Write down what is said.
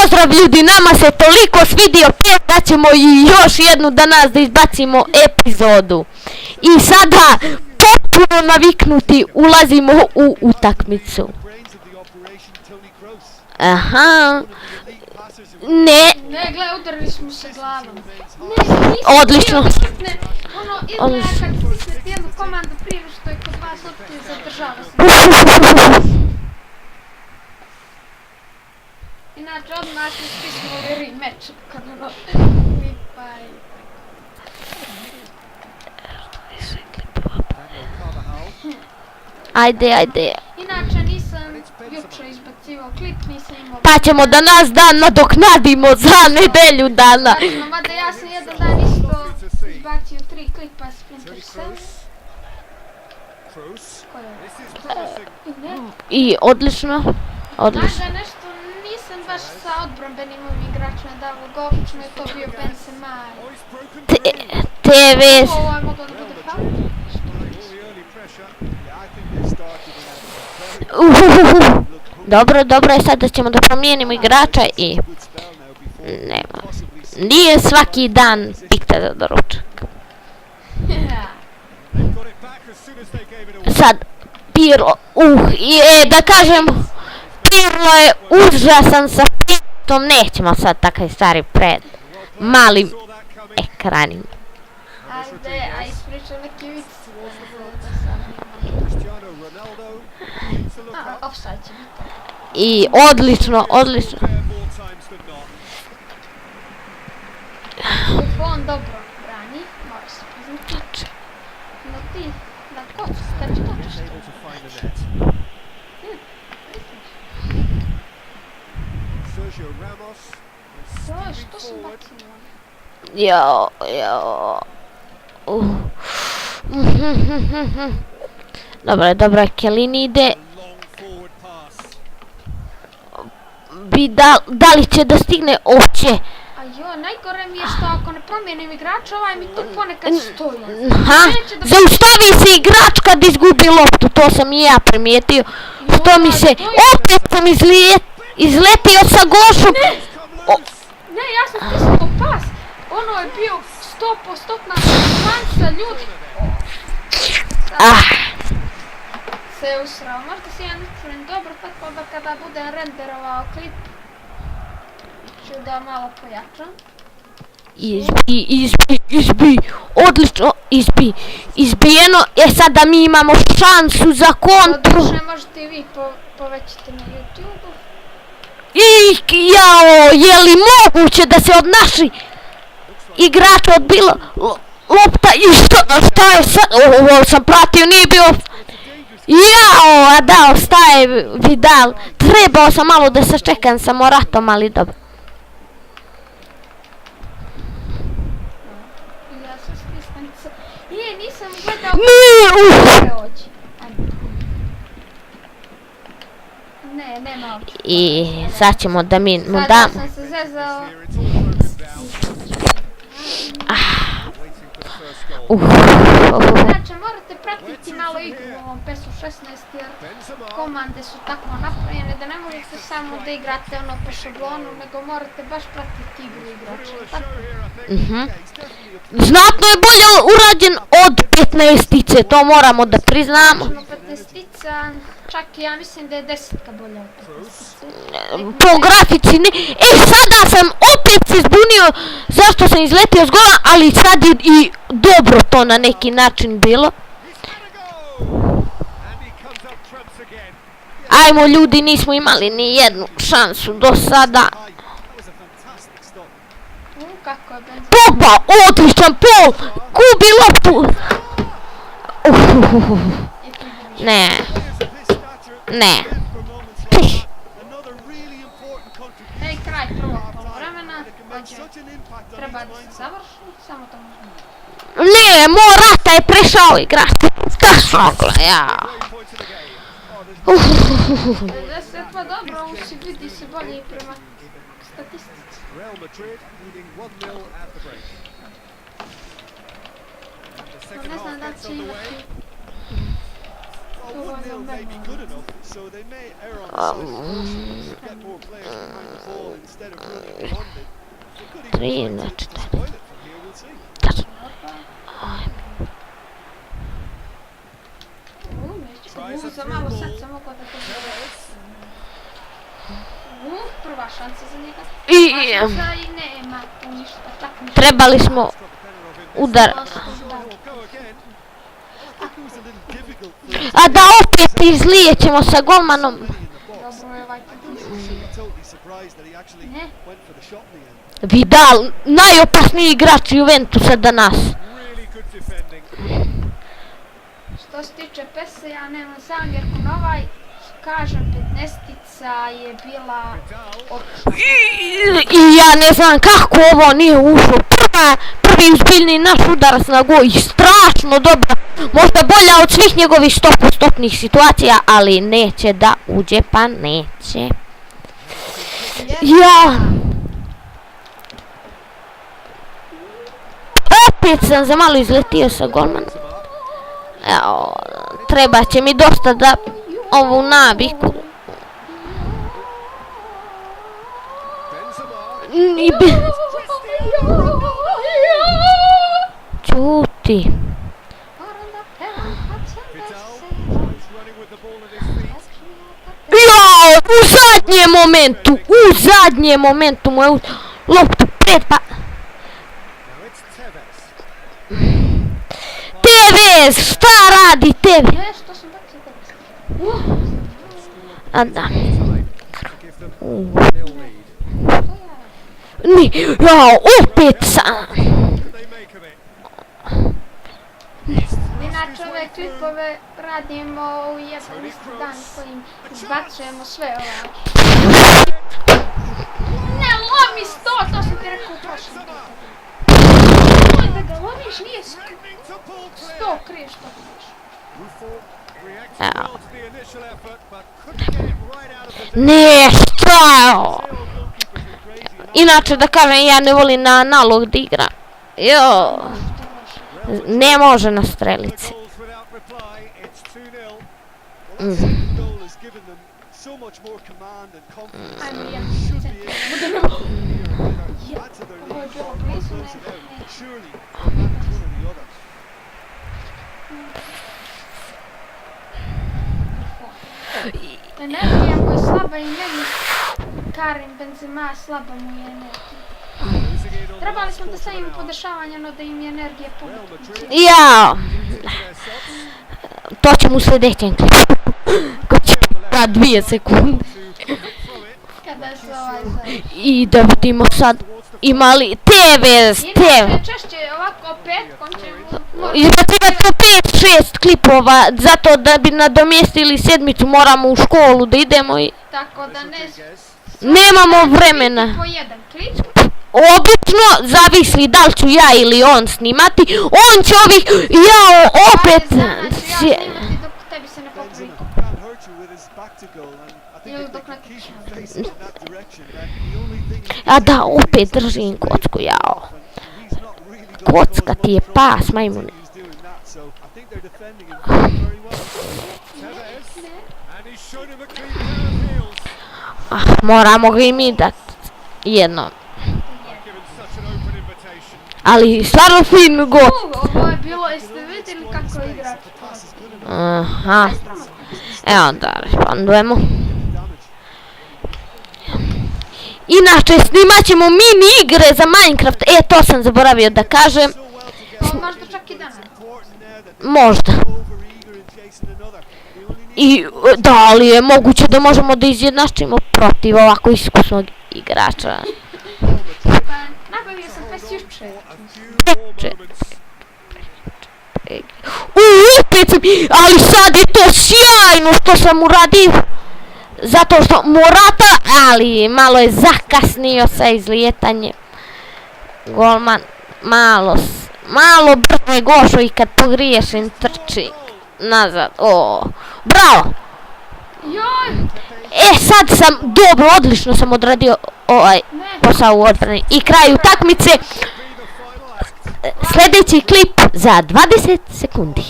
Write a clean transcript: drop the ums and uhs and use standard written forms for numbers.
pozdrav ljudi, nama se toliko svidio pet da ćemo i još jednu danas da izbacimo epizodu. I sada potpuno naviknuti ulazimo u utakmicu. Aha. Ne. Ne, gledaj, udarili smo se glavom. Odlično. Ono, izgleda kad stisnete jednu komandu prije što je kod vas opet zadržava se. Inače, odmah smo stisnuli rematch kad ono klipaj. Ajde. Inače, nisam juče izbacivao klip, nisam imao... Pa ćemo da nas dan nadoknadimo za nedelju dana. Naravno, mada ja sam jedan dan isto izbacio 3 klipa Splinter Cell. I odlično. Mada nešto nisam baš sa odbrambenim igračima davo ga, obično je to bio Benzema. TV. Ovo je moglo da bude faul. Dobro, sada ćemo da promijenimo igrača i... Nema. Nije svaki dan pikta za doručak. Sad, Pirlo, da kažem, Pirlo je užasan sa pitom, nećemo sad takav stari pred malim ekranima. Ajde, a ispričam neki vic. Offside će biti. I odlično. Buffon dobro brani, mora se priznati. No ti, da kočiš, kad će kočiš to? Što sam bacio? Jo. Dobro, Chiellini ide. Da li će da stigne? Oće. A jo, najgore mi je što ako ne promijenim igrača, ovaj mi tu ponekad stoji. Zaustavi se igrač kad izgubi loptu, to sam i ja primijetio. Što mi se, opet sam izletio sa Gošom. Ne, ja sam stisnuo pas. Ono je bio 100% šansa, ljudi. Se je usrao, možda si ja mislim dobro, tako da kada budem renderovao klip ću da malo pojačam. Izbi, odlično, izbijeno, sada mi imamo šansu za kontru. Odlično, možete i vi povećati na YouTube-u. Je li moguće da se od naših igrača odbila lopta i šta je sad, ovo sam pratio, nije bio... Ostaje Vidal. Trebao sam malo da sačekam sa Moratom, ali dobro. Ja sam stisnica. Nisam gledao... Ne, nema ovdje. I sad ćemo da mi mu damo. Sada sam se zezao. Znači, morate pratiti malo igru u ovom PES-u 16 jer komande su tako napravljene da ne možete samo da igrate ono po šablonu, nego morate baš pratiti igru igrača. Znatno je bolje urađen od 15-ice, to moramo da priznamo. 15-ica, čak i ja mislim da je 10-ka bolja od 15-ice. Po grafici ne. Sada sam opet se zbunio zašto sam izletio s gola, ali sad je i dobro to na neki način bilo. Ajmo ljudi, nismo imali ni jednu šansu do sada. Pogba, odličan pol, gubi loptu. Ne. Ej, kraj prvog polovremena, treba da se završi, samo to možemo. Ne, Morata je prešao igrati. Pa dobro, on se vidi se bolje i prema statistici. Ne znam da će imati dovoljno vremena. 3 na 4. Tačno. Za malo sad sam mogao da to prva šansa za njega. Šansa i nema tu ništa. Trebali smo udar. A da opet izlijećemo sa golmanom. Dobro je ovaj ne. Vidal, najopasniji igrač Juventusa danas. Što se tiče PES-a, ja nemam zamjerku na ovaj, kažem, 15-tica je bila I ja ne znam kako ovo nije ušlo. Prvi uzbiljni naš udarac na gol i strašno dobra. Možda bolja od svih njegovih 100% situacija, ali neće da uđe, pa neće. Ja... Opet sam za malo izletio sa golmanom. Evo, treba će mi dosta da ovu naviku. Čuti. Ja, u zadnjem momentu mu je loptu pred pa... Tevez, šta radi Tevez? Nešto sam bacio. A da. Ja, opet sam. Inače ove klipove radimo u jedan isti dan kojim izbacujemo sve ove. Ne lomi 100, to sam ti rekao u prošlom klipu. Da ga lomiš nije 100 kriješ to kriješ. Nešto! Inače da kažem, ja ne volim na analog da igram. Jo. Ne može na strelici. Energija mu je slaba i meni Karim Benzema slaba mu je energija. Trebali smo da stavimo podešavanja, no da im je energija pobitnici. Ja. To ćemo u sljedećem klipu. Ko će na 2 sekunde. Kada se ovaj zove. I da vidimo sad imali Tevez. Inače češće ovako petkom ćemo... Izbacivati 5-6 klipova, zato da bi nadomjestili sedmicu moramo u školu da idemo i... Tako da ne... Nemamo vremena. Po jedan klip. Obično zavisi da li ću ja ili on snimati, on će ovih, ja opet... Znači ja snimati dok tebi se ne popravi. Ili dok ne kišem. A da, opet držim kocku, jao. Kocka ti je pas, majmune. Moramo ga i mi dat jednom. Ali stvarno fin gol. Ovo je bilo, jeste vidjeli kako igrač? Aha. Evo da respondujemo. Inače snimat ćemo mini igre za Minecraft. To sam zaboravio da kažem. Možda čak i danas. Možda. I da li je moguće da možemo da izjednačimo protiv ovako iskusnog igrača? Nabavio sam PES juče. Opet sam, ali sad je to sjajno što sam uradio. Zato što Morata, ali malo je zakasnio sa izlijetanjem. Golman malo brzo je gošo i kad pogriješim trči nazad. Bravo! Sad sam dobro, odlično sam odradio ovaj posao u odbrani. I kraj utakmice. Sljedeći klip za 20 sekundi.